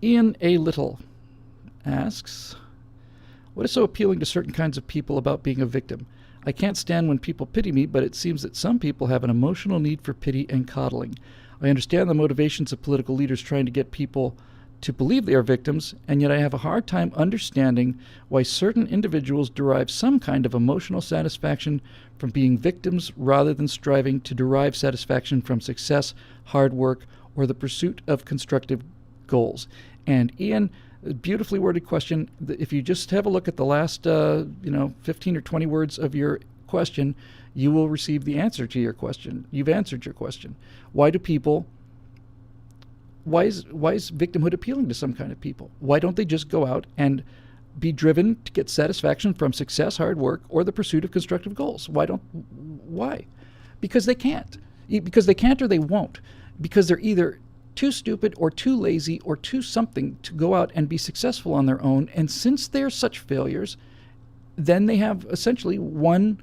Ian A. Little asks, what is so appealing to certain kinds of people about being a victim? I can't stand when people pity me, but it seems that some people have an emotional need for pity and coddling. I understand the motivations of political leaders trying to get people to believe they are victims, and yet I have a hard time understanding why certain individuals derive some kind of emotional satisfaction from being victims rather than striving to derive satisfaction from success, hard work, or the pursuit of constructive goals. And Ian, a beautifully worded question. If you just have a look at the last 15 or 20 words of your question, you will receive the answer to your question. You've answered your question. Why is victimhood appealing to some kind of people? Why don't they just go out and be driven to get satisfaction from success, hard work, or the pursuit of constructive goals? Why? Because they can't. Because they can't or they won't. Because they're either too stupid or too lazy or too something to go out and be successful on their own. And since they're such failures, then they have essentially one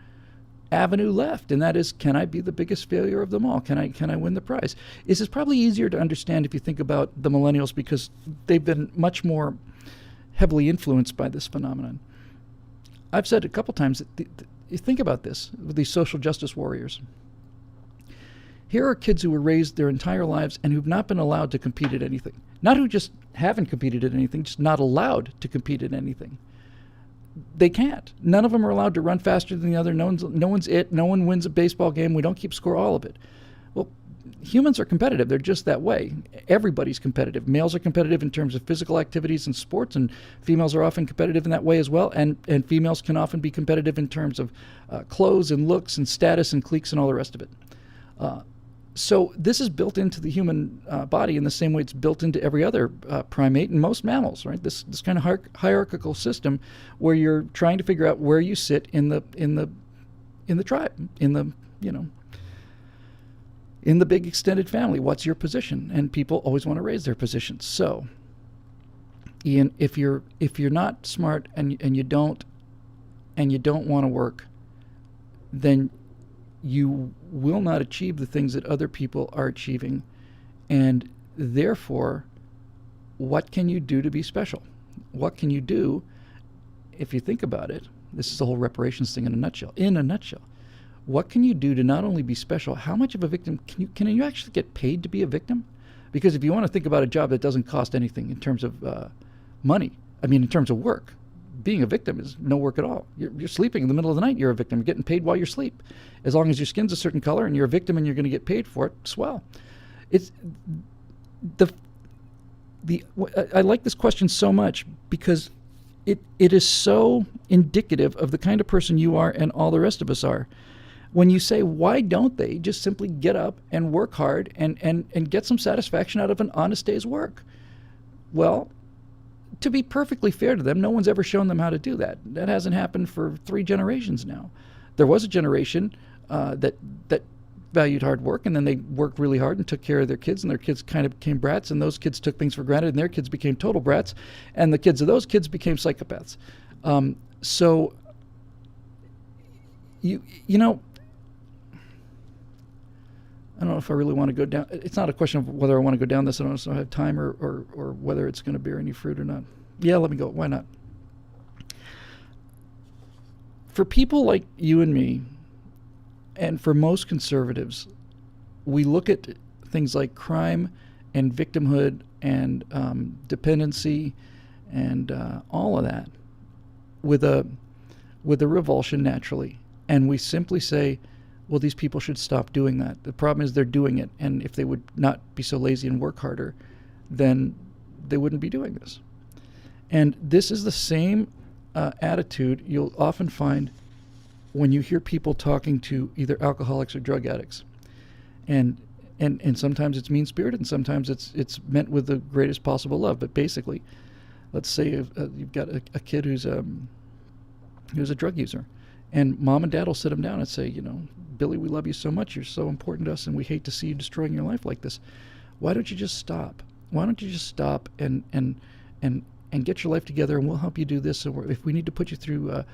avenue left, and that is, can I be the biggest failure of them all? Can I win the prize? This is probably easier to understand if you think about the millennials, because they've been much more heavily influenced by this phenomenon. I've said a couple times that you think about this with these social justice warriors. Here are kids who were raised their entire lives and who've not been allowed to compete at anything. Not who just haven't competed at anything, just not allowed to compete at anything. They can't. None of them are allowed to run faster than the other. No one wins a baseball game. We don't keep score, all of it. Well, humans are competitive. They're just that way. Everybody's competitive. Males are competitive in terms of physical activities and sports, and females are often competitive in that way as well. And females can often be competitive in terms of clothes and looks and status and cliques and all the rest of it. So this is built into the human body in the same way it's built into every other primate and most mammals, right? This kind of hierarchical system where you're trying to figure out where you sit in the tribe, in the big extended family. What's your position? And people always want to raise their positions. So, Ian, if you're not smart and you don't want to work, then you will not achieve the things that other people are achieving. And therefore, what can you do to be special? What can you do, if you think about it? This is the whole reparations thing in a nutshell. In a nutshell, what can you do to not only be special, how much of a victim can you actually get paid to be a victim? Because if you want to think about a job that doesn't cost anything in terms of money, in terms of work, being a victim is no work at all. You're sleeping in the middle of the night, you're a victim. You're getting paid while you sleep. As long as your skin's a certain color and you're a victim and you're going to get paid for it, swell. It's I like this question so much because it is so indicative of the kind of person you are and all the rest of us are. When you say, why don't they just simply get up and work hard and get some satisfaction out of an honest day's work? Well, to be perfectly fair to them, no one's ever shown them how to do that. That hasn't happened for 3 generations now. There was a generation that valued hard work, and then they worked really hard and took care of their kids, and their kids kind of became brats, and those kids took things for granted, and their kids became total brats, and the kids of those kids became psychopaths. So, you know, I don't know if I really want to go down. It's not a question of whether I want to go down this. I don't know if I have time or whether it's going to bear any fruit or not. Yeah, let me go. Why not? For people like you and me, and for most conservatives, we look at things like crime and victimhood and dependency and all of that with a revulsion naturally. And we simply say, well, these people should stop doing that. The problem is they're doing it, and if they would not be so lazy and work harder, then they wouldn't be doing this. And this is the same attitude you'll often find when you hear people talking to either alcoholics or drug addicts. And sometimes it's mean-spirited, and sometimes it's meant with the greatest possible love. But basically, let's say you've got a kid who's a drug user, and mom and dad will sit him down and say, Billy, we love you so much. You're so important to us, and we hate to see you destroying your life like this. Why don't you just stop? Why don't you just stop and and get your life together, and we'll help you do this. Or if we need to put you through,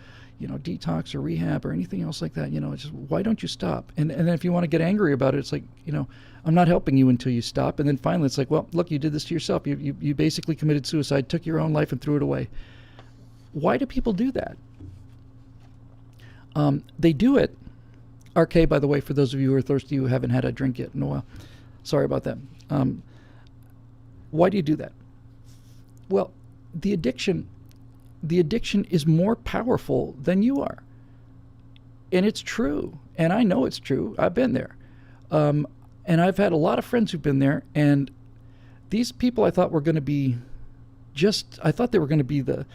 detox or rehab or anything else like that, just why don't you stop? And then if you want to get angry about it, it's like, I'm not helping you until you stop. And then finally it's like, well, look, you did this to yourself. You basically committed suicide, took your own life and threw it away. Why do people do that? They do it. RK, by the way, for those of you who are thirsty who haven't had a drink yet in a while, sorry about that. Why do you do that? Well, the addiction is more powerful than you are. And it's true. And I know it's true. I've been there. And I've had a lot of friends who've been there. And these people I thought were going to be I thought they were going to be the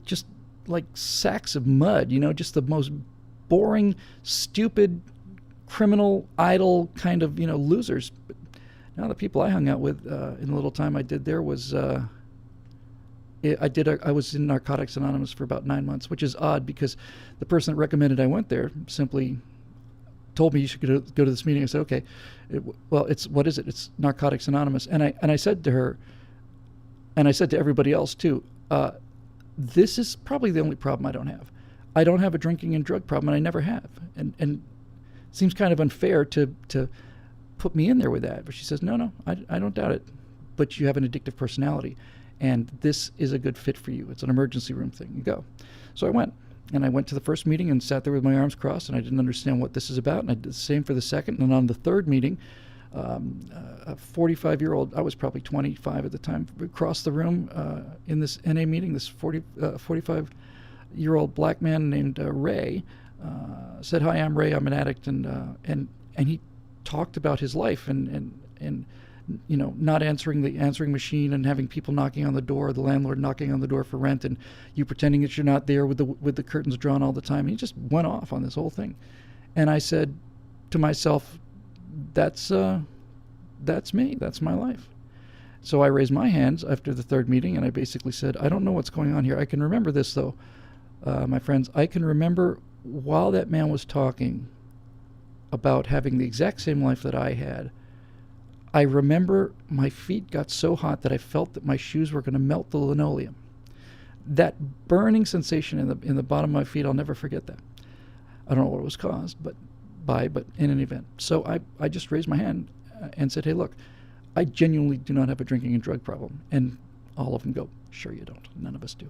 just like sacks of mud, just the most boring, stupid, criminal, idle kind of, losers. But now the people I hung out with in the little time I did there was... I was in Narcotics Anonymous for about 9 months, which is odd because the person that recommended I went there simply told me you should go to this meeting. I said, okay, what is it? It's Narcotics Anonymous. And I said to her, and I said to everybody else too, this is probably the only problem I don't have. I don't have a drinking and drug problem, and I never have. And it seems kind of unfair to put me in there with that. But she says, no, I don't doubt it. But you have an addictive personality. And this is a good fit for you. It's an emergency room thing. You go. So I went. And I went to the first meeting and sat there with my arms crossed, and I didn't understand what this is about. And I did the same for the second. And on the third meeting, a 45-year-old, I was probably 25 at the time, crossed the room in this NA meeting. This 45-year-old black man named Ray said, "Hi, I'm Ray. I'm an addict." And he talked about his life and not answering the answering machine and having people knocking on the door, the landlord knocking on the door for rent, and you pretending that you're not there with the curtains drawn all the time. And he just went off on this whole thing. And I said to myself, that's me. That's my life. So I raised my hands after the third meeting, and I basically said, I don't know what's going on here. I can remember this, though, my friends. I can remember while that man was talking about having the exact same life that I had, I remember my feet got so hot that I felt that my shoes were going to melt the linoleum. That burning sensation in the bottom of my feet, I'll never forget that. I don't know what it was caused, but in an event. So I just raised my hand and said, hey, look, I genuinely do not have a drinking and drug problem. And all of them go, sure you don't. None of us do.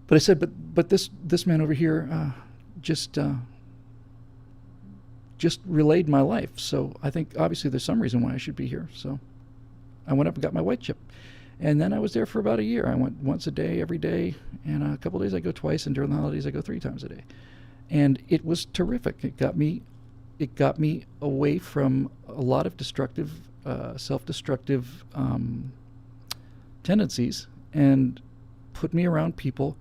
But I said, but this man over here just relayed my life. So I think obviously there's some reason why I should be here. So I went up and got my white chip. And then I was there for about a year. I went once a day, every day. And a couple of days I go twice. And during the holidays I go 3 times a day. And it was terrific. It got me away from a lot of destructive, self-destructive tendencies, and put me around people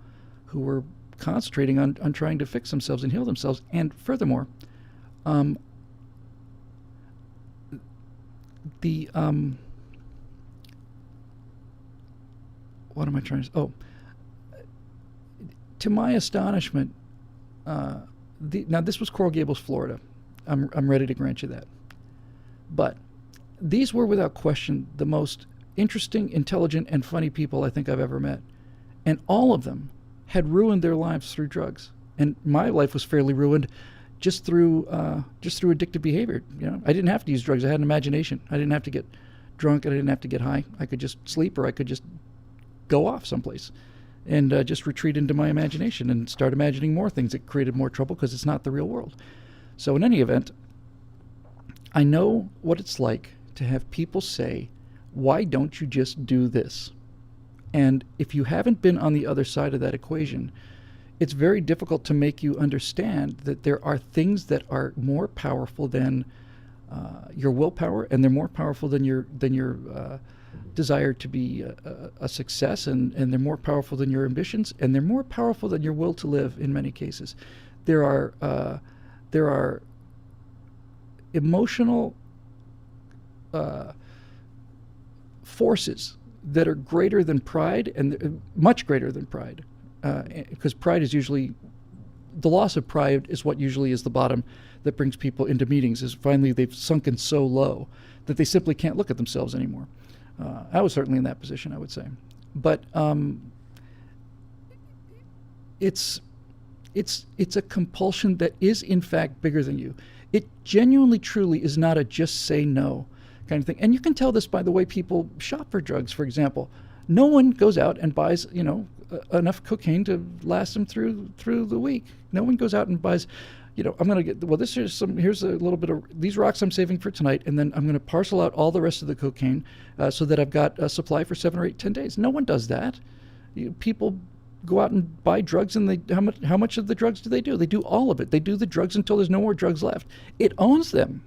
who were concentrating on trying to fix themselves and heal themselves. And furthermore, what am I trying to say? Oh, to my astonishment, now this was Coral Gables, Florida. I'm ready to grant you that. But these were without question the most interesting, intelligent, and funny people I think I've ever met. And all of them had ruined their lives through drugs. And my life was fairly ruined just through addictive behavior. I didn't have to use drugs. I had an imagination. I didn't have to get drunk. I didn't have to get high. I could just sleep, or I could just go off someplace and just retreat into my imagination and start imagining more things that created more trouble, because it's not the real world. So in any event, I know what it's like to have people say, why don't you just do this? And if you haven't been on the other side of that equation, it's very difficult to make you understand that there are things that are more powerful than your willpower, and they're more powerful than your desire to be a success, and they're more powerful than your ambitions, and they're more powerful than your will to live in many cases. There are emotional forces that are greater than pride, and much greater than pride, because pride is usually, the loss of pride is what usually is the bottom that brings people into meetings, is finally they've sunken so low that they simply can't look at themselves anymore. I was certainly in that position, I would say. But it's a compulsion that is in fact bigger than you. It genuinely, truly is not a just say no kind of thing. And you can tell this by the way people shop for drugs, for example. No one goes out and buys, enough cocaine to last them through the week. No one goes out and buys, I'm going to get, well, here's a little bit of these rocks I'm saving for tonight, and then I'm going to parcel out all the rest of the cocaine so that I've got a supply for 7 or 8, 10 days. No one does that. People go out and buy drugs, and how much of the drugs do? They do all of it. They do the drugs until there's no more drugs left. It owns them.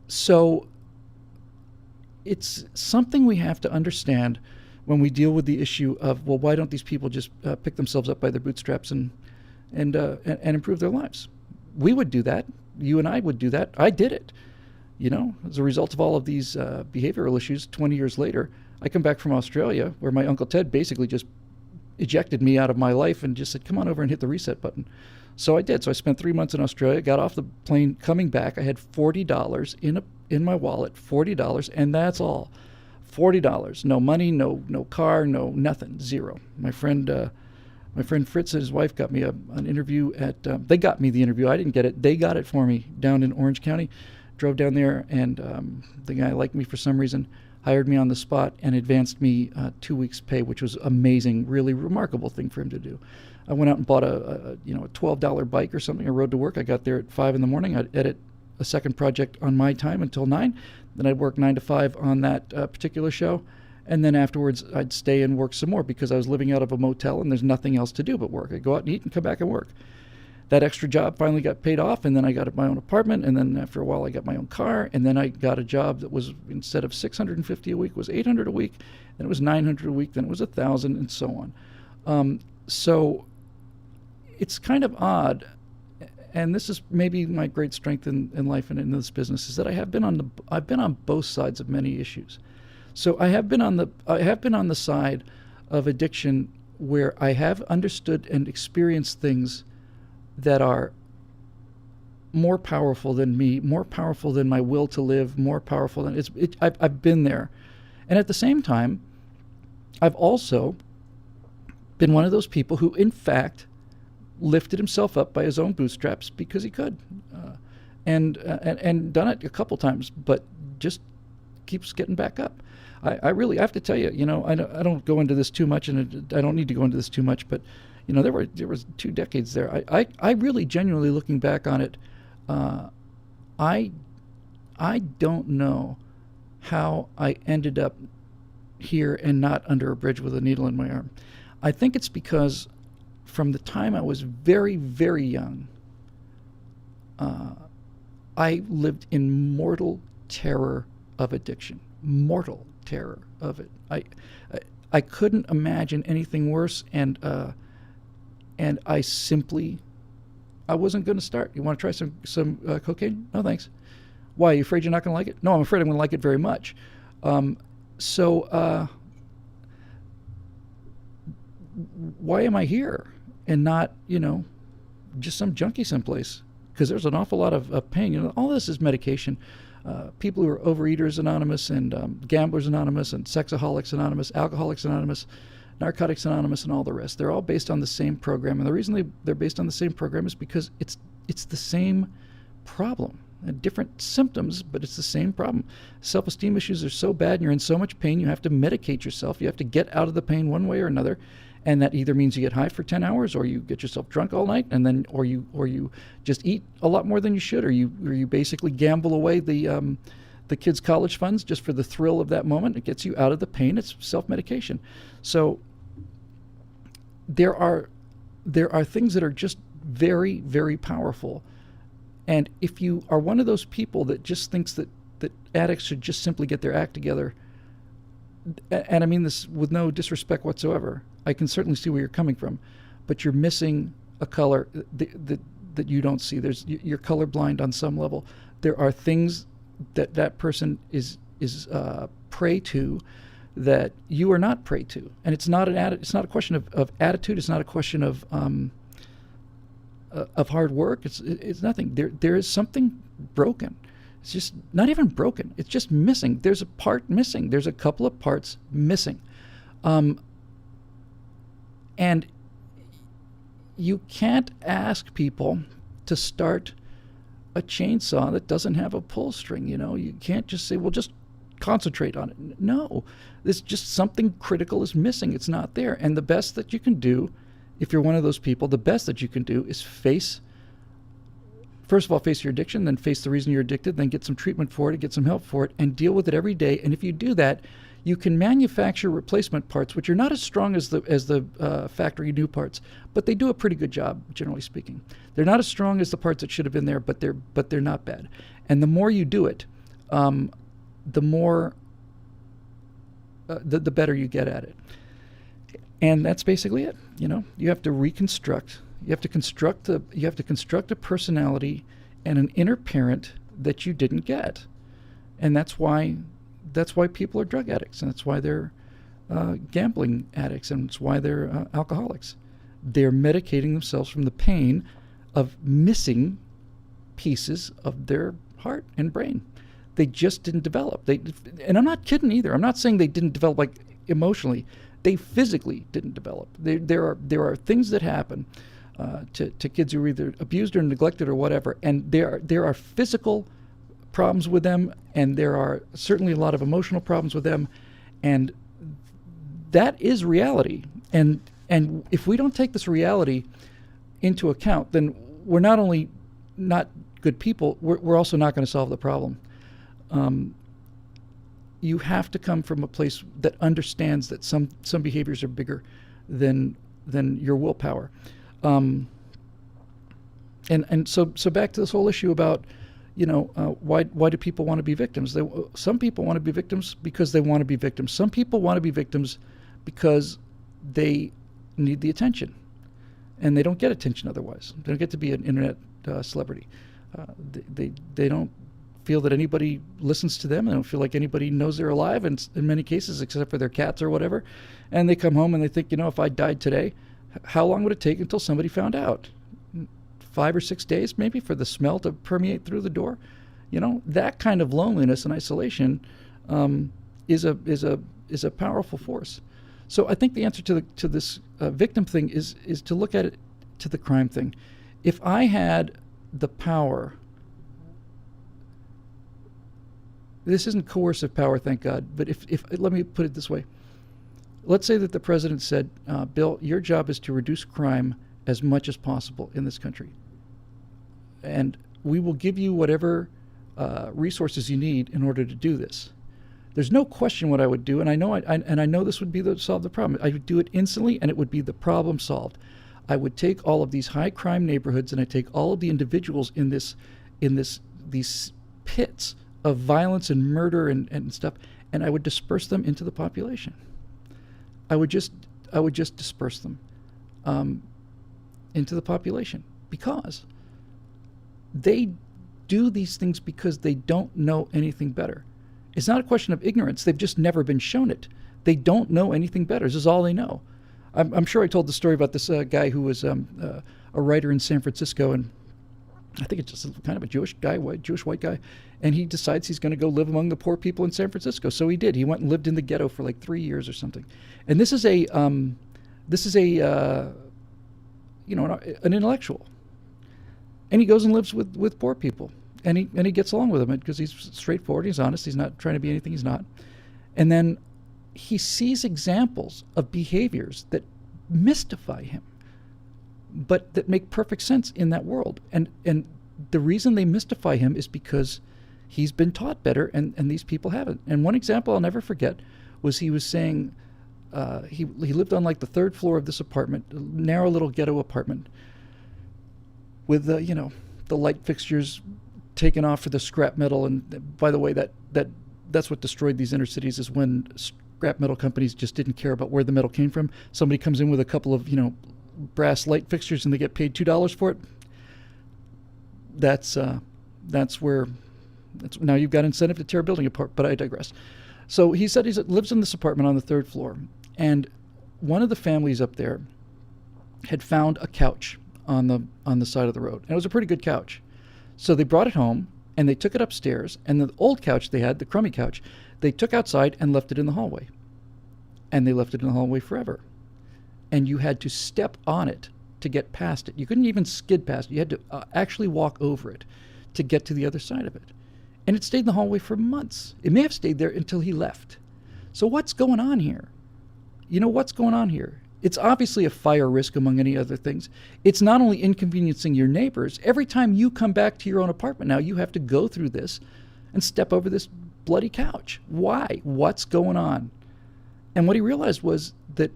So it's something we have to understand when we deal with the issue of, well, why don't these people just pick themselves up by their bootstraps and improve their lives? We would do that. You and I would do that. I did it. As a result of all of these behavioral issues, 20 years later, I come back from Australia, where my Uncle Ted basically just ejected me out of my life and just said, come on over and hit the reset button. So I did. So I spent 3 months in Australia, got off the plane, coming back. I had $40 in my wallet, $40, and that's all. $40. No money, no car, no nothing, zero. My friend Fritz and his wife got me an interview at, they got me the interview. I didn't get it. They got it for me down in Orange County. Drove down there, and the guy liked me for some reason, hired me on the spot, and advanced me 2 weeks' pay, which was amazing, really remarkable thing for him to do. I went out and bought a $12 bike or something. I rode to work. I got there at 5 in the morning. I'd edit a second project on my time until 9. Then I'd work 9 to 5 on that particular show. And then afterwards, I'd stay and work some more because I was living out of a motel and there's nothing else to do but work. I'd go out and eat and come back and work. That extra job finally got paid off, and then I got my own apartment, and then after a while I got my own car, and then I got a job that was, instead of $650 a week, was $800 a week, then it was $900 a week, then it was $1,000, and so on. So it's kind of odd, and this is maybe my great strength in life and in this business, is that I've been on both sides of many issues. So I have been on the side of addiction where I have understood and experienced things that are more powerful than me, more powerful than my will to live, more powerful than I've been there. And at the same time, I've also been one of those people who, in fact, lifted himself up by his own bootstraps because he could, and done it a couple times, but just keeps getting back up. I really have to tell you, I don't go into this too much, and I don't need to go into this too much, but there was 2 decades there. I really genuinely, looking back on it, I don't know how I ended up here and not under a bridge with a needle in my arm. I think it's because from the time I was very, very young, I lived in mortal terror of addiction. Mortal terror of it. I couldn't imagine anything worse, and I wasn't going to start. You want to try some cocaine? No, thanks. Why? Are you afraid you're not going to like it? No, I'm afraid I'm going to like it very much. So why am I here and not, just some junkie someplace? Because there's an awful lot of pain. All this is medication. People who are Overeaters Anonymous and Gamblers Anonymous and Sexaholics Anonymous, Alcoholics Anonymous, Narcotics Anonymous, and all the rest. They're all based on the same program. And the reason they're based on the same program is because it's the same problem. Different symptoms, but it's the same problem. Self-esteem issues are so bad and you're in so much pain, you have to medicate yourself. You have to get out of the pain one way or another. And that either means you get high for 10 hours, or you get yourself drunk all night, and then or you just eat a lot more than you should, or you basically gamble away the kids' college funds just for the thrill of that moment. It gets you out of the pain. It's self-medication. So there are things that are just very, very powerful. And if you are one of those people that just thinks that addicts should just simply get their act together, and I mean this with no disrespect whatsoever, I can certainly see where you're coming from, but you're missing a color that you don't see. You're colorblind on some level. There are things that person is prey to that you are not prey to, and it's not a question of attitude. It's not a question of hard work. It's nothing. There is something broken, It's just not even broken. It's just missing. There's a part missing. There's a couple of parts missing. And you can't ask people to start a chainsaw that doesn't have a pull string. You can't just say, well, just concentrate on it. No, there's just something critical is missing. It's not there. And the best that you can do, if you're one of those people, the best that you can do is first of all, face your addiction, then face the reason you're addicted, then get some treatment for it, get some help for it, and deal with it every day. And if you do that, you can manufacture replacement parts, which are not as strong as the factory new parts, but they do a pretty good job, generally speaking. They're not as strong as the parts that should have been there, but they're not bad. And the more you do it, the more the better you get at it. And that's basically it. You have to reconstruct. You have to construct a personality and an inner parent that you didn't get, and that's why people are drug addicts, and that's why they're gambling addicts, and it's why they're alcoholics. They're medicating themselves from the pain of missing pieces of their heart and brain. They just didn't develop. And I'm not kidding either. I'm not saying they didn't develop like emotionally. They physically didn't develop. There are things that happen to kids who are either abused or neglected or whatever, and there are physical problems with them, and there are certainly a lot of emotional problems with them, and that is reality. And if we don't take this reality into account, then we're not only not good people, we're also not going to solve the problem. You have to come from a place that understands that some behaviors are bigger than your willpower. And so back to this whole issue about, why do people want to be victims? Some people want to be victims because they want to be victims. Some people want to be victims because they need the attention, and they don't get attention otherwise. They don't get to be an internet celebrity. They don't feel that anybody listens to them. They don't feel like anybody knows they're alive, and in many cases, except for their cats or whatever. And they come home and they think, if I died today, how long would it take until somebody found out? 5 or 6 days, maybe, for the smell to permeate through the door. That kind of loneliness and isolation is a powerful force. So I think the answer to this victim thing is to look at it to the crime thing. If I had the power, this isn't coercive power, thank God, but if let me put it this way. Let's say that the president said, Bill, your job is to reduce crime as much as possible in this country, and we will give you whatever resources you need in order to do this. There's no question what I would do, and I know this would be to solve the problem. I would do it instantly, and it would be the problem solved. I would take all of these high crime neighborhoods, and I take all of the individuals in these pits of violence and murder and stuff, and I would disperse them into the population. I would just disperse them into the population, because they do these things because they don't know anything better. It's not a question of ignorance. They've just never been shown it. They don't know anything better. This is all they know. I'm sure I told the story about this guy who was a writer in San Francisco, and I think it's just kind of a Jewish white guy, and he decides he's going to go live among the poor people in San Francisco. So he did. He went and lived in the ghetto for like 3 years or something. And this is an intellectual, and he goes and lives with poor people, and he gets along with them because he's straightforward, he's honest, he's not trying to be anything he's not. And then he sees examples of behaviors that mystify him, but that make perfect sense in that world. And the reason they mystify him is because he's been taught better, and these people haven't. And one example I'll never forget was he was saying he lived on like the 3rd floor of this apartment, a narrow little ghetto apartment, with the light fixtures taken off for the scrap metal. And by the way, that's what destroyed these inner cities, is when scrap metal companies just didn't care about where the metal came from. Somebody comes in with a couple of brass light fixtures and they get paid $2 for it. That's now you've got incentive to tear a building apart, but I digress. So he said he lives in this apartment on the 3rd floor, and one of the families up there had found a couch on the side of the road, and it was a pretty good couch. So they brought it home, and they took it upstairs, and the old couch they had, the crummy couch, they took outside and left it in the hallway. And they left it in the hallway forever. And you had to step on it to get past it. You couldn't even skid past it. You had to actually walk over it to get to the other side of it. And it stayed in the hallway for months. It may have stayed there until he left. So what's going on here? You know, what's going on here? It's obviously a fire risk among any other things. It's not only inconveniencing your neighbors. Every time you come back to your own apartment now, you have to go through this and step over this bloody couch. Why? What's going on? And what he realized was that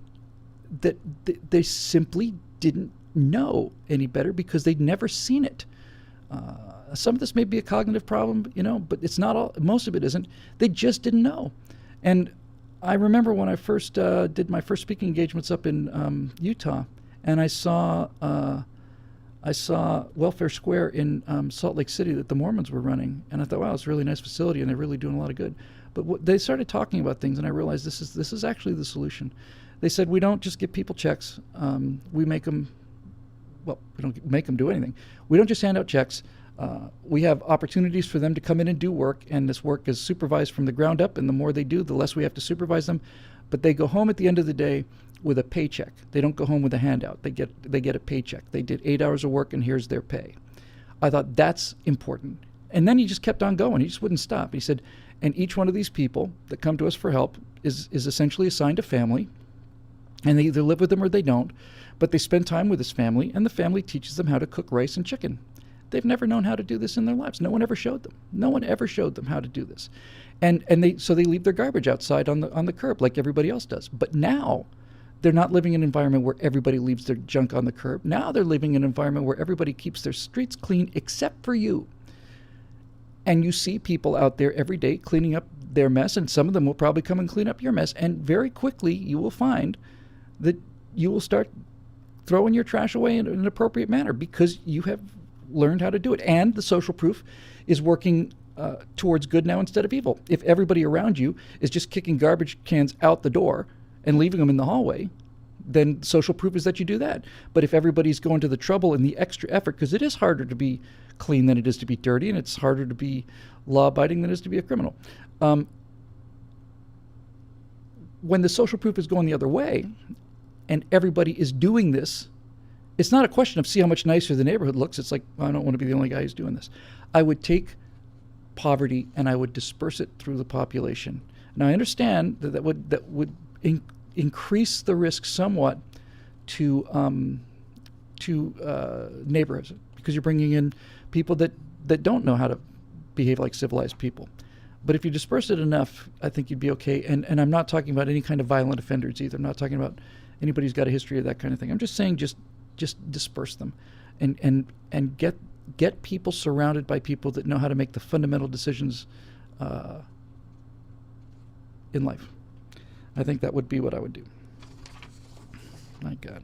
they simply didn't know any better because they'd never seen it. Some of this may be a cognitive problem, you know, but it's not all. Most of it isn't. They just didn't know. And I remember when I first did my first speaking engagements up in Utah, and I saw Welfare Square in Salt Lake City that the Mormons were running, and I thought, wow, it's a really nice facility, and they're really doing a lot of good. But they started talking about things, and I realized this is actually the solution. They said, we don't just give people checks. We make them, well, we don't make them do anything. We don't just hand out checks. We have opportunities for them to come in and do work, and this work is supervised from the ground up, and the more they do, the less we have to supervise them. But they go home at the end of the day with a paycheck. They don't go home with a handout. They get a paycheck. They did 8 hours of work, and here's their pay. I thought that's important. And then he just kept on going. He just wouldn't stop. He said, and each one of these people that come to us for help is essentially assigned a family, and they either live with them or they don't, but they spend time with this family, and the family teaches them how to cook rice and chicken. They've never known how to do this in their lives. No one ever showed them. No one ever showed them how to do this. And they leave their garbage outside on the curb like everybody else does. But now they're not living in an environment where everybody leaves their junk on the curb. Now they're living in an environment where everybody keeps their streets clean except for you. And you see people out there every day cleaning up their mess, and some of them will probably come and clean up your mess. And very quickly you will find that you will start throwing your trash away in an appropriate manner because you have learned how to do it. And the social proof is working towards good now instead of evil. If everybody around you is just kicking garbage cans out the door and leaving them in the hallway, then social proof is that you do that. But if everybody's going to the trouble and the extra effort, because it is harder to be clean than it is to be dirty, and it's harder to be law-abiding than it is to be a criminal. When the social proof is going the other way and everybody is doing this, it's not a question of see how much nicer the neighborhood looks. It's like, well, I don't want to be the only guy who's doing this. I would take poverty and I would disperse it through the population. Now I understand that would increase the risk somewhat to neighborhoods, because you're bringing in people that don't know how to behave like civilized people. But if you disperse it enough, I think you'd be okay. And I'm not talking about any kind of violent offenders either. I'm not talking about anybody who's got a history of that kind of thing. I'm just saying just disperse them and get people surrounded by people that know how to make the fundamental decisions in life. I think that would be what I would do. My God.